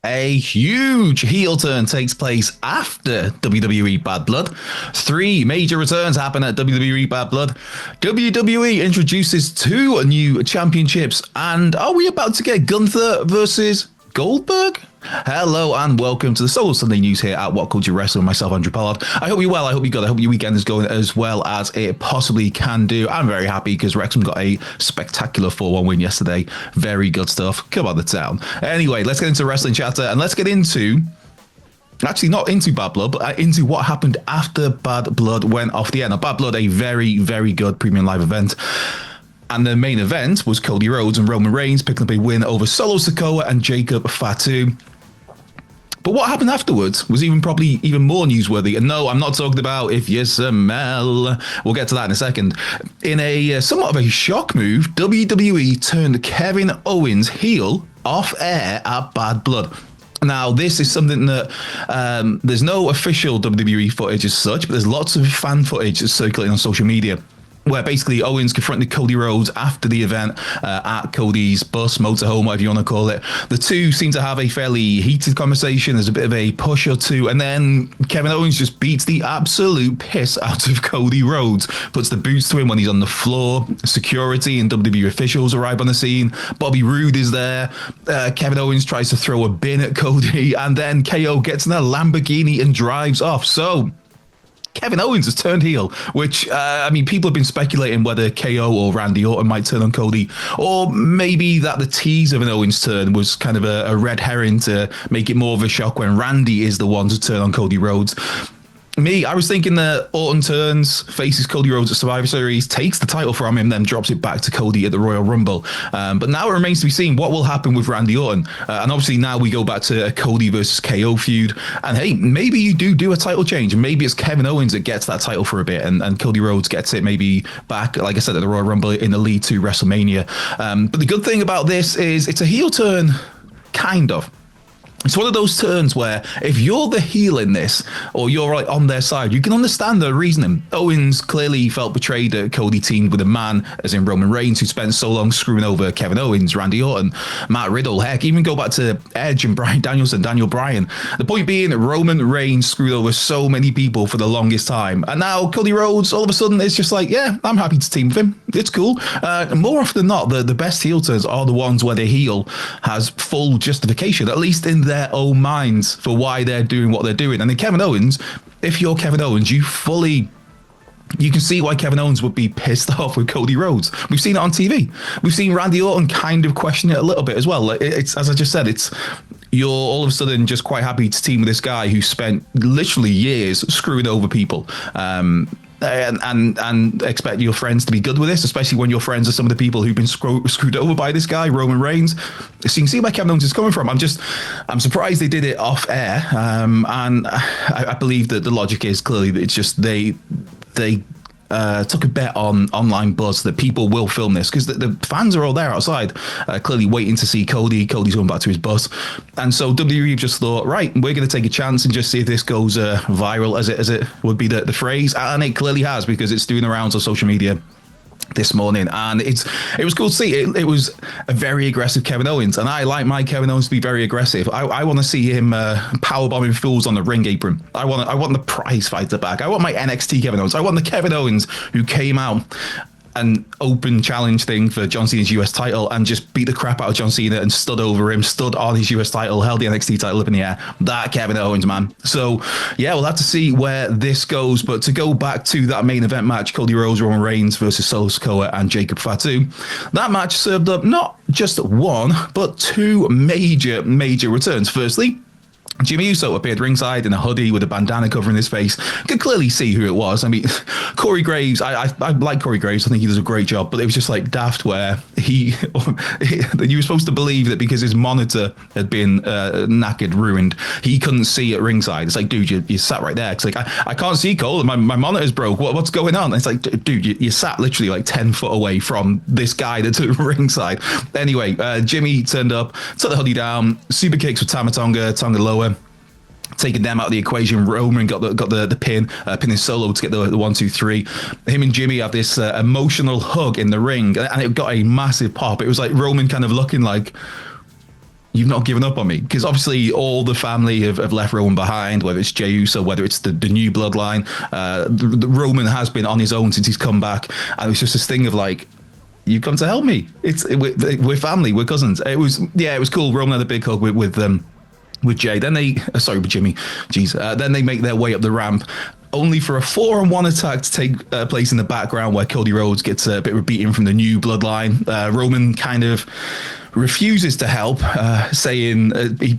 A huge heel turn takes place after WWE Bad Blood. Three major returns happen at WWE Bad Blood. WWE introduces two new championships. And are we about to get Gunther versus Goldberg? Hello and welcome to the Solo Sunday News here at WhatCulture Wrestling. Myself, Andrew Pollard. I hope you're well. I hope you're good. I hope your weekend is going as well as it possibly can do. I'm very happy because Wrexham got a spectacular 4-1 win yesterday. Very good stuff. Come on, the town. Anyway, let's get into wrestling chatter and let's get into... Actually, not into Bad Blood, but into what happened after Bad Blood went off the air. Now, Bad Blood, a very, very good premium live event. And the main event was Cody Rhodes and Roman Reigns picking up a win over Solo Sikoa and Jacob Fatu. But what happened afterwards was probably even more newsworthy. And no, I'm not talking about If You Smell. We'll get to that in a second. In a somewhat of a shock move, WWE turned Kevin Owens heel off air at Bad Blood. Now, this is something that there's no official WWE footage as such, but there's lots of fan footage circulating on social media, where basically Owens confronted Cody Rhodes after the event at Cody's bus, motorhome, whatever you want to call it. The two seem to have a fairly heated conversation. There's a bit of a push or two, and then Kevin Owens just beats the absolute piss out of Cody Rhodes, puts the boots to him when he's on the floor. Security and WWE officials arrive on the scene. Bobby Roode is there. Kevin Owens tries to throw a bin at Cody, and then KO gets in a Lamborghini and drives off. So Kevin Owens has turned heel, which, people have been speculating whether KO or Randy Orton might turn on Cody, or maybe that the tease of an Owens turn was kind of a red herring to make it more of a shock when Randy is the one to turn on Cody Rhodes. I was thinking that Orton turns, faces Cody Rhodes at Survivor Series, takes the title from him, then drops it back to Cody at the Royal Rumble. But now it remains to be seen what will happen with Randy Orton. And obviously now we go back to a Cody versus KO feud. And hey, maybe you do a title change. And maybe it's Kevin Owens that gets that title for a bit. And Cody Rhodes gets it maybe back, like I said, at the Royal Rumble in the lead to WrestleMania. But the good thing about this is it's a heel turn, kind of. It's one of those turns where if you're the heel in this, or you're like on their side, you can understand the reasoning. Owens clearly felt betrayed that Cody teamed with a man, as in Roman Reigns, who spent so long screwing over Kevin Owens, Randy Orton, Matt Riddle, heck, even go back to Edge and Bryan Danielson, Daniel Bryan. The point being that Roman Reigns screwed over so many people for the longest time. And now Cody Rhodes, all of a sudden, it's just like, yeah, I'm happy to team with him. It's cool. More often than not, the best heel turns are the ones where the heel has full justification, at least in their own minds, for why they're doing what they're doing. And then Kevin Owens, if you're Kevin Owens, you can see why Kevin Owens would be pissed off with Cody Rhodes. We've seen it on TV. We've seen Randy Orton kind of question it a little bit as well. It's, as I just said, you're all of a sudden just quite happy to team with this guy who spent literally years screwing over people. And expect your friends to be good with this, especially when your friends are some of the people who've been screwed over by this guy, Roman Reigns. So you can see where Kevin Owens is coming from. I'm surprised they did it off air. And I believe that the logic is clearly that it's just they took a bet on online buzz that people will film this because the fans are all there outside, clearly waiting to see Cody. Cody's going back to his bus. And so WWE just thought, right, we're going to take a chance and just see if this goes viral, as it would be the phrase. And it clearly has, because it's doing the rounds on social media this morning, and it was cool to see. It was a very aggressive Kevin Owens, and I like my Kevin Owens to be very aggressive. I want to see him powerbombing fools on the ring apron. I want the prize fighter back. I want my NXT Kevin Owens. I want the Kevin Owens who came out an open challenge thing for John Cena's US title and just beat the crap out of John Cena and stood over him, stood on his US title, held the NXT title up in the air. That Kevin Owens, man. So yeah, we'll have to see where this goes. But to go back to that main event match, Cody Rhodes, Roman Reigns versus Solo Sikoa and Jacob Fatu, that match served up not just one, but two major returns. Firstly, Jimmy Uso appeared ringside in a hoodie with a bandana covering his face. Could clearly see who it was. I mean, Corey Graves, I like Corey Graves. I think he does a great job, but it was just like daft where you were supposed to believe that because his monitor had been knackered, ruined, he couldn't see at ringside. It's like, dude, you sat right there. It's like, I can't see, Cole. My monitor's broke. What's going on? And it's like, dude, you sat literally like 10 foot away from this guy that's at ringside. Anyway, Jimmy turned up, took the hoodie down, super kicks with Tonga Loa. Taking them out of the equation. Roman got the pinning Solo to get the 1, 2, 3. Him and Jimmy have this emotional hug in the ring, and it got a massive pop. It was like Roman kind of looking like, you've not given up on me, because obviously all the family have left Roman behind, whether it's Jey Uso, whether it's the new bloodline. The Roman has been on his own since he's come back, and it's just this thing of like, you've come to help me. We're family, we're cousins. It was cool. Roman had a big hug with Jay. Then with Jimmy. Jeez. Then they make their way up the ramp, only for a 4-on-1 attack to take place in the background, where Cody Rhodes gets a bit of a beating from the new bloodline. Roman kind of refuses to help, saying he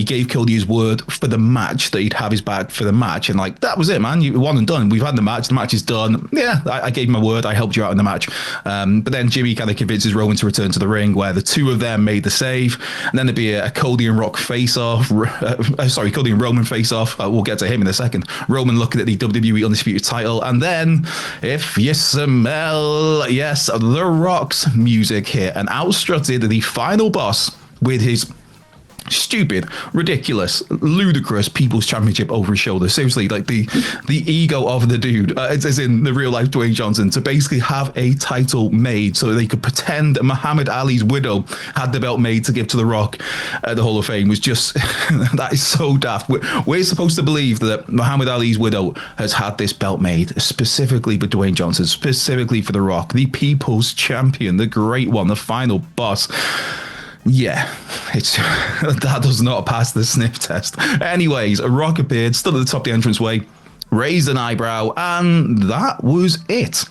gave Cody his word for the match that he'd have his back for the match, and like, that was it, man. You won and done. We've had the match is done. Yeah, I gave my word. I helped you out in the match. But then Jimmy kind of convinces Roman to return to the ring, where the two of them made the save, and then there'd be a Cody and Rock face-off. Cody and Roman face-off. We'll get to him in a second. Roman looking at the WWE Undisputed title, and then, if you smell, yes, The Rock's music hit, and out strutted the final boss with his stupid, ridiculous, ludicrous People's Championship over his shoulder. Seriously, like the ego of the dude, as in the real life Dwayne Johnson, to basically have a title made so they could pretend Muhammad Ali's widow had the belt made to give to The Rock at the Hall of Fame was just, that is so daft. We're supposed to believe that Muhammad Ali's widow has had this belt made specifically for Dwayne Johnson, specifically for The Rock, the People's Champion, the great one, the final boss. Yeah, that does not pass the sniff test. Anyways, a Rock appeared, stood at the top of the entranceway, raised an eyebrow, and that was it.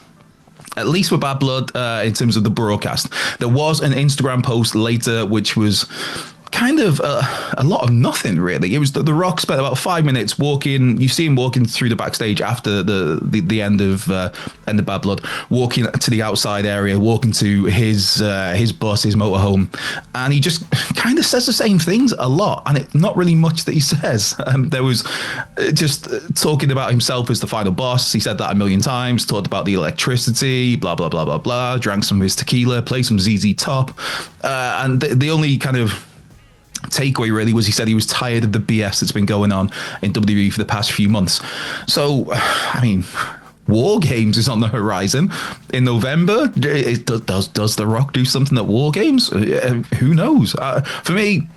At least for Bad Blood, in terms of the broadcast. There was an Instagram post later, which was kind of a lot of nothing, really. It was the Rock spent about 5 minutes walking. You see him walking through the backstage after the end of Bad Blood, walking to the outside area, walking to his bus, his motorhome, and he just kind of says the same things a lot, and not really much that he says. There was just talking about himself as the final boss. He said that a million times. Talked about the electricity, blah blah blah blah blah. Drank some of his tequila, played some ZZ Top, and the only kind of takeaway really was he said he was tired of the BS that's been going on in WWE for the past few months. So, I mean, War Games is on the horizon in November. Does The Rock do something at War Games? Who knows? For me,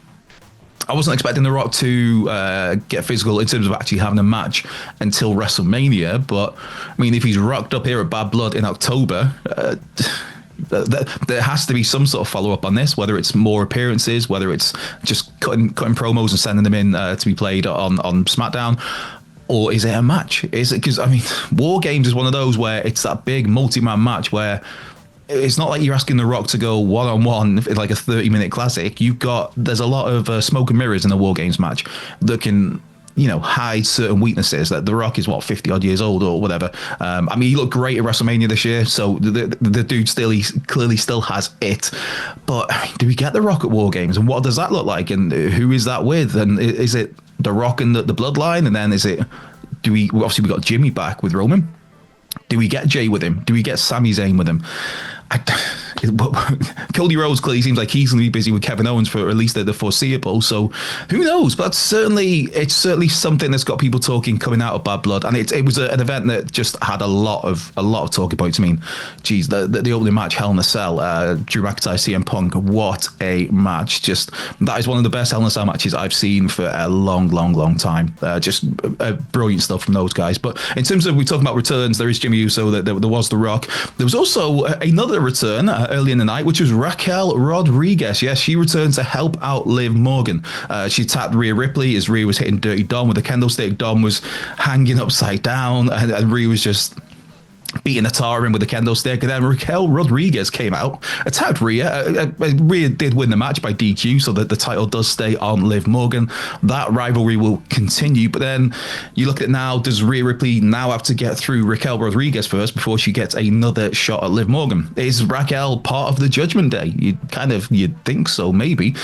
I wasn't expecting The Rock to get physical in terms of actually having a match until WrestleMania. But, I mean, if he's rocked up here at Bad Blood in October, there has to be some sort of follow-up on this, whether it's more appearances, whether it's just cutting promos and sending them in to be played on SmackDown, or is it a match? Is it, because I mean, War Games is one of those where it's that big multi-man match where it's not like you're asking The Rock to go one-on-one in like a 30-minute classic. There's a lot of smoke and mirrors in the War Games match that can, hide certain weaknesses. That The Rock is 50 odd years old or whatever. I mean, he looked great at WrestleMania this year, so the dude he clearly still has it. But do we get The Rock at War Games, and what does that look like, and who is that with, and is it The Rock and the Bloodline, and then we got Jimmy back with Roman? Do we get Jay with him? Do we get Sami Zayn with him? Cody Rhodes clearly seems like he's going to be busy with Kevin Owens for at least the foreseeable, so who knows? But it's certainly something that's got people talking coming out of Bad Blood, and it was an event that just had a lot of talking points. I mean, geez, the opening match, Hell in a Cell, Drew McIntyre, CM Punk, what a match! Just that is one of the best Hell in a Cell matches I've seen for a long time. Just brilliant stuff from those guys. But in terms of, we talking about returns, there is Jimmy Uso, there was The Rock. There was also another return early in the night, which was Raquel Rodriguez. Yes, she returned to help out Liv Morgan. She attacked Rhea Ripley as Rhea was hitting Dirty Dom with a kendo stick. Dom was hanging upside down, and Rhea was just beating the tar in with a kendo stick, and then Raquel Rodriguez came out, attacked Rhea. Rhea did win the match by DQ, so that the title does stay on Liv Morgan. That rivalry will continue, but then you look at now, does Rhea Ripley now have to get through Raquel Rodriguez first before she gets another shot at Liv Morgan? Is Raquel part of the Judgment Day? You'd think so, maybe.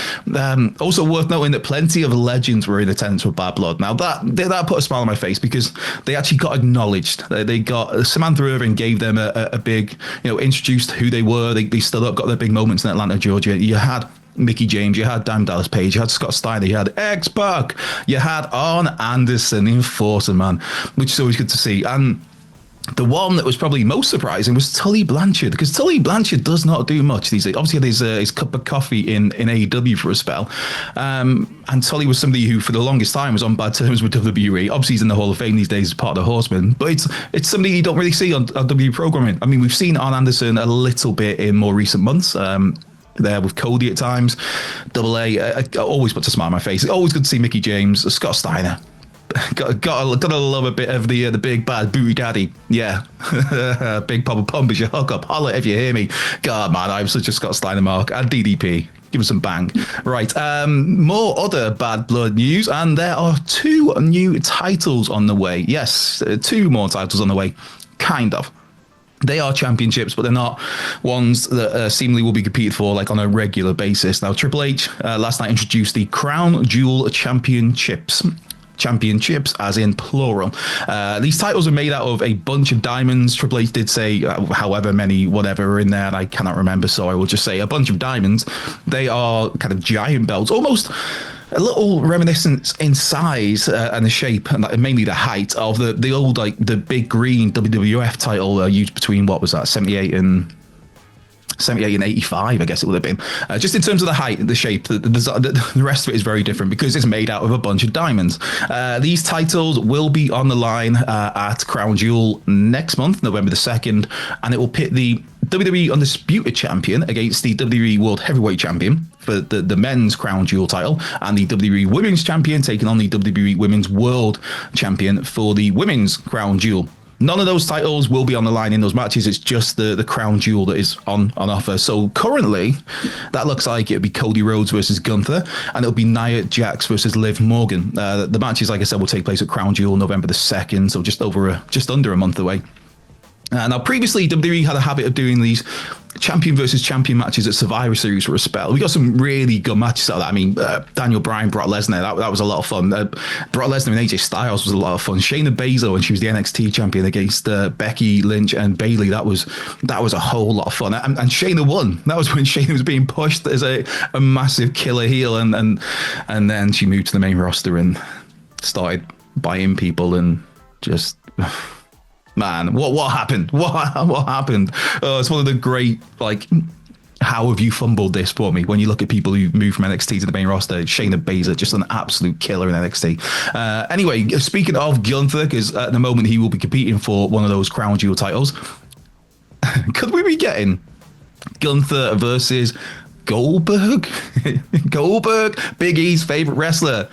Also worth noting that plenty of legends were in attendance for Bad Blood. Now that put a smile on my face, because they actually got acknowledged. They got Samantha and gave them a big, introduced who they were. They stood up, got their big moments in Atlanta, Georgia. You had Mickey James, you had Dan Dallas Page, you had Scott Steiner, you had X-Pac, you had Arn Anderson, the Enforcer, man, which is always good to see. And The one that was probably most surprising was Tully Blanchard, because Tully Blanchard does not do much these days. Obviously, there's his cup of coffee in AEW for a spell. And Tully was somebody who, for the longest time, was on bad terms with WWE. Obviously, he's in the Hall of Fame these days as part of the Horsemen, but it's somebody you don't really see on WWE programming. I mean, we've seen Arn Anderson a little bit in more recent months. There with Cody at times. Double A always puts a smile on my face. It's always good to see Mickey James, Scott Steiner. Gotta love a bit of the big bad booty daddy. Yeah. Big Papa Pump is your hookup. Holla if you hear me. God, man, I'm such a Scott Steiner mark. And DDP. Give us some bang. Right. More other Bad Blood news, and there are 2 new titles on the way. Yes, 2 more titles on the way. Kind of. They are championships, but they're not ones that seemingly will be competed for like on a regular basis. Now, Triple H last night introduced the Crown Jewel Championships, as in plural. These titles are made out of a bunch of diamonds. Triple H did say however many whatever are in there, and I cannot remember, so I will just say a bunch of diamonds. They are kind of giant belts, almost a little reminiscent in size and the shape, and mainly the height of the old, like the big green WWF title used between, what was that, 78 and 85, I guess it would have been. Just in terms of the height, the shape, the rest of it is very different because it's made out of a bunch of diamonds. These titles will be on the line at Crown Jewel next month, November the 2nd, and it will pit the WWE Undisputed Champion against the WWE World Heavyweight Champion for the men's Crown Jewel title, and the WWE Women's Champion taking on the WWE Women's World Champion for the Women's Crown Jewel. None of those titles will be on the line in those matches. It's just the Crown Jewel that is on offer. So currently, that looks like it'll be Cody Rhodes versus Gunther, and it'll be Nia Jax versus Liv Morgan. The matches, like I said, will take place at Crown Jewel November the 2nd, so just under a month away. Now, previously, WWE had a habit of doing these champion versus champion matches at Survivor Series for a spell. We got some really good matches out of that. I mean, Daniel Bryan, Brock Lesnar, that was a lot of fun. Brock Lesnar and AJ Styles was a lot of fun. Shayna Baszler, when she was the NXT champion against Becky Lynch and Bayley, that was a whole lot of fun. And Shayna won. That was when Shayna was being pushed as a massive killer heel, and then she moved to the main roster and started buying people and just... Man, what happened? What happened? It's one of the great, like, how have you fumbled this for me? When you look at people who moved from NXT to the main roster, Shayna Baszler, just an absolute killer in NXT. Anyway, speaking of Gunther, because at the moment he will be competing for one of those Crown Jewel titles, could we be getting Gunther versus Goldberg? Goldberg, Big E's favorite wrestler.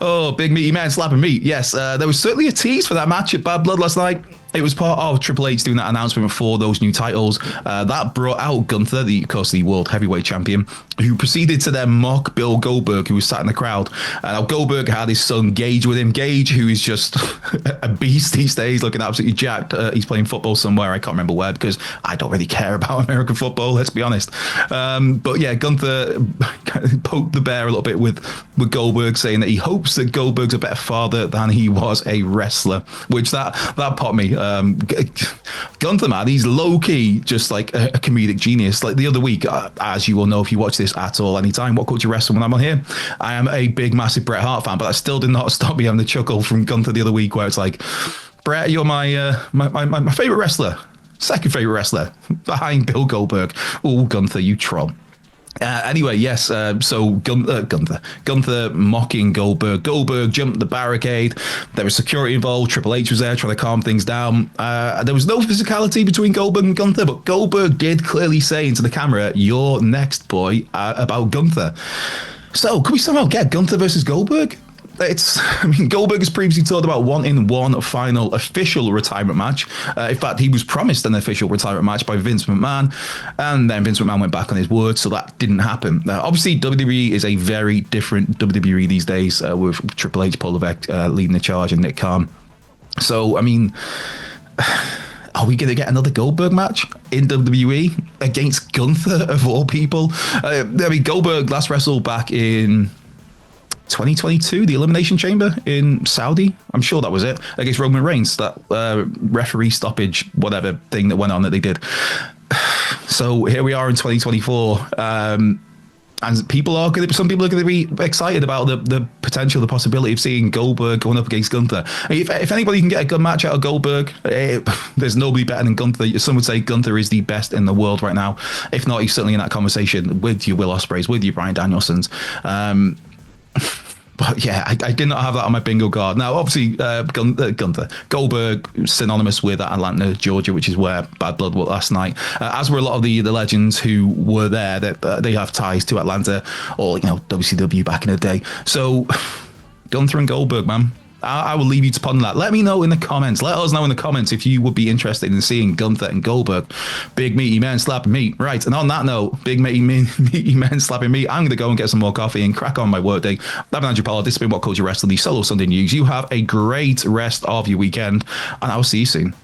Oh, big meaty man slapping meat. Yes, there was certainly a tease for that match at Bad Blood last night. It was part of Triple H doing that announcement for those new titles. That brought out Gunther, of course, the World Heavyweight Champion, who proceeded to then mock Bill Goldberg, who was sat in the crowd. Now, Goldberg had his son Gage with him. Gage, who is just a beast these days, looking absolutely jacked. He's playing football somewhere. I can't remember where, because I don't really care about American football, let's be honest. But yeah, Gunther poked the bear a little bit with Goldberg, saying that he hopes that Goldberg's a better father than he was a wrestler, which that popped me. Gunther, man, he's low-key just like a comedic genius. Like the other week, as you will know if you watch this at all anytime, WhatCulture Wrestling, when I'm on here, I am a big, massive Bret Hart fan, but that still did not stop me having the chuckle from Gunther the other week, where it's like, Bret, you're my favorite wrestler, second favorite wrestler, behind Bill Goldberg. Oh, Gunther, you troll. Anyway, yes, so Gunther mocking Goldberg. Goldberg jumped the barricade. There was security involved. Triple H was there trying to calm things down. There was no physicality between Goldberg and Gunther, but Goldberg did clearly say into the camera, "You're next, boy," about Gunther. So, could we somehow get Gunther versus Goldberg? Goldberg has previously talked about wanting one final official retirement match. In fact, he was promised an official retirement match by Vince McMahon, and then Vince McMahon went back on his word, so that didn't happen. Obviously, WWE is a very different WWE these days, with Triple H, Paul Levesque leading the charge, and Nick Khan. So, I mean, are we going to get another Goldberg match in WWE against Gunther, of all people? Goldberg last wrestled back in 2022, the Elimination Chamber in Saudi. I'm sure that was it, against Roman Reigns, that referee stoppage, whatever thing that went on that they did. So here we are in 2024. And some people are going to be excited about the potential, the possibility of seeing Goldberg going up against Gunther. If anybody can get a good match out of Goldberg, there's nobody better than Gunther. Some would say Gunther is the best in the world right now. If not, he's certainly in that conversation with your Will Ospreays, with your Bryan Danielsons. But yeah, I did not have that on my bingo card. Now, obviously, Gunther Goldberg, synonymous with Atlanta, Georgia, which is where Bad Blood were last night. As were a lot of the legends who were there. That they have ties to Atlanta or WCW back in the day. So Gunther and Goldberg, man. I will leave you to ponder that. Let me know in the comments. Let us know in the comments if you would be interested in seeing Gunther and Goldberg. Big meaty men slapping meat. Right, and on that note, big meaty men slapping meat, I'm going to go and get some more coffee and crack on my workday. I've been Andrew Pollard. This has been What Culture Wrestling, the Solo Sunday News. You have a great rest of your weekend, and I will see you soon.